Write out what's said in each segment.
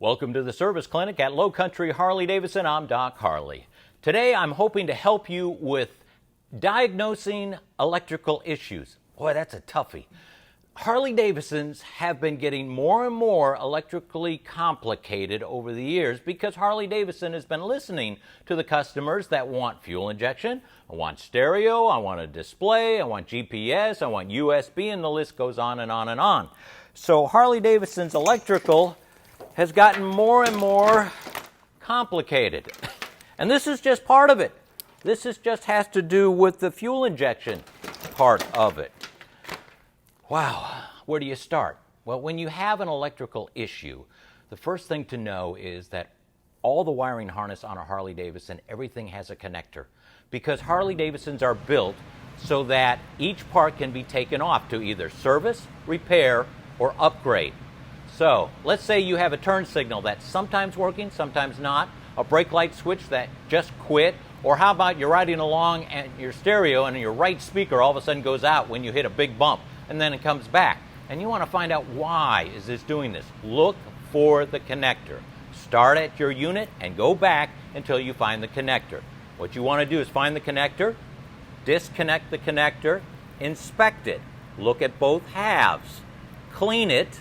Welcome to the service clinic at Low Country Harley-Davidson. I'm Doc Harley. Today I'm hoping to help you with diagnosing electrical issues. Boy, that's a toughie. Harley-Davidsons have been getting more and more electrically complicated over the years because Harley-Davidson has been listening to the customers that want fuel injection, I want stereo, I want a display, I want GPS, I want USB, and the list goes on and on and on. So Harley-Davidson's electrical has gotten more and more complicated. And this is just part of it. This just has to do with the fuel injection part of it. Wow, where do you start? Well, when you have an electrical issue, the first thing to know is that all the wiring harness on a Harley-Davidson, everything has a connector. Because Harley-Davidsons are built so that each part can be taken off to either service, repair, or upgrade. So, let's say you have a turn signal that's sometimes working, sometimes not, a brake light switch that just quit, or how about you're riding along and your stereo and your right speaker all of a sudden goes out when you hit a big bump, and then it comes back. And you want to find out why is this doing this. Look for the connector. Start at your unit and go back until you find the connector. What you want to do is find the connector, disconnect the connector, inspect it, look at both halves, clean it,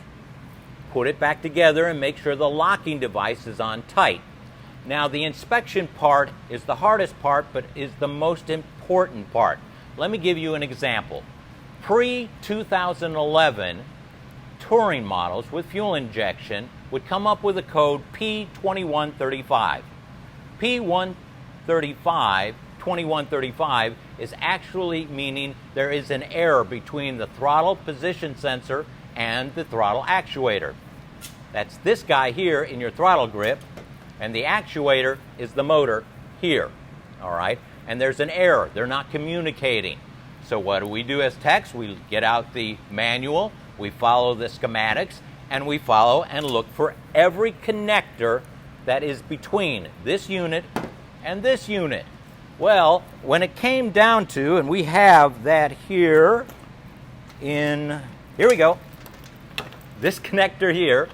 put it back together and make sure the locking device is on tight. Now the inspection part is the hardest part, but is the most important part. Let me give you an example. Pre-2011 touring models with fuel injection would come up with a code P2135. P2135 is actually meaning there is an error between the throttle position sensor and the throttle actuator. That's this guy here in your throttle grip, and the actuator is the motor here, all right? And there's an error. They're not communicating. So what do we do as techs? We get out the manual, we follow the schematics, and we follow and look for every connector that is between this unit and this unit. Well, when it came down to, and we have that here we go, this connector here,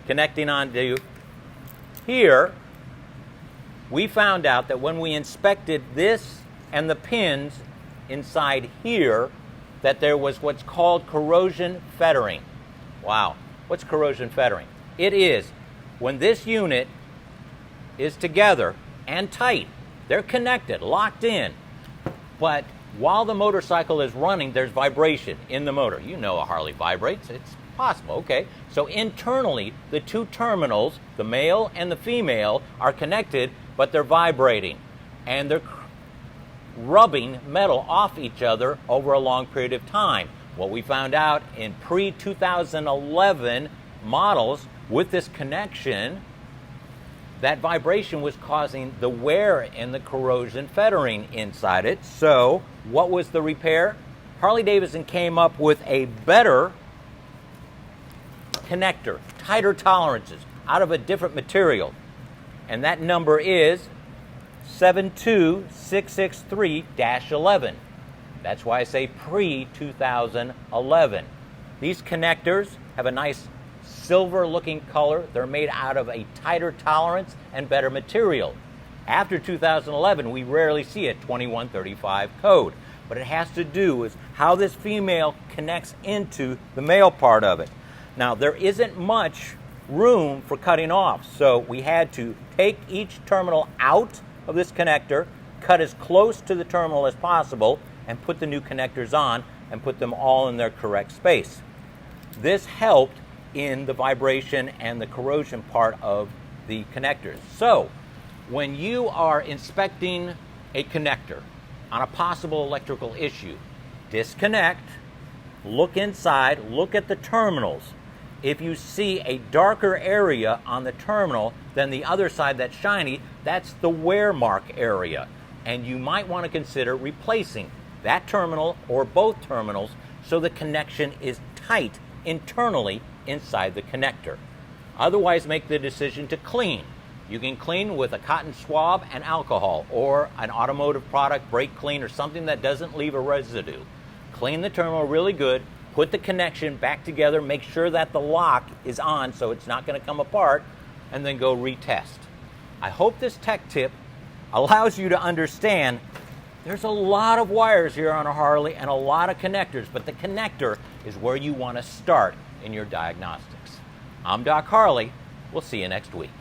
connecting onto here, we found out that when we inspected this and the pins inside here, that there was what's called corrosion fettering. Wow, what's corrosion fettering? It is when this unit is together and tight, they're connected, locked in, but while the motorcycle is running, there's vibration in the motor. You know a Harley vibrates, it's possible, okay? So internally, the two terminals, the male and the female, are connected, but they're vibrating. And they're rubbing metal off each other over a long period of time. What we found out in pre-2011 models with this connection, that vibration was causing the wear and the corrosion fettering inside it. So what was the repair? Harley-Davidson came up with a better connector, tighter tolerances, out of a different material. And that number is 72663-11. That's why I say pre-2011. These connectors have a nice silver-looking color. They're made out of a tighter tolerance and better material. After 2011, we rarely see a 2135 code, but it has to do with how this female connects into the male part of it. Now, there isn't much room for cutting off, so we had to take each terminal out of this connector, cut as close to the terminal as possible, and put the new connectors on and put them all in their correct space. This helped in the vibration and the corrosion part of the connectors. So, when you are inspecting a connector on a possible electrical issue, disconnect, look inside, look at the terminals. If you see a darker area on the terminal than the other side that's shiny, that's the wear mark area. And you might want to consider replacing that terminal or both terminals so the connection is tight internally inside the connector. Otherwise, make the decision to clean. You can clean with a cotton swab and alcohol, or an automotive product, brake clean, or something that doesn't leave a residue. Clean the terminal really good, put the connection back together, make sure that the lock is on so it's not going to come apart, and then go retest. I hope this tech tip allows you to understand there's a lot of wires here on a Harley and a lot of connectors, but the connector is where you want to start in your diagnostics. I'm Doc Harley. We'll see you next week.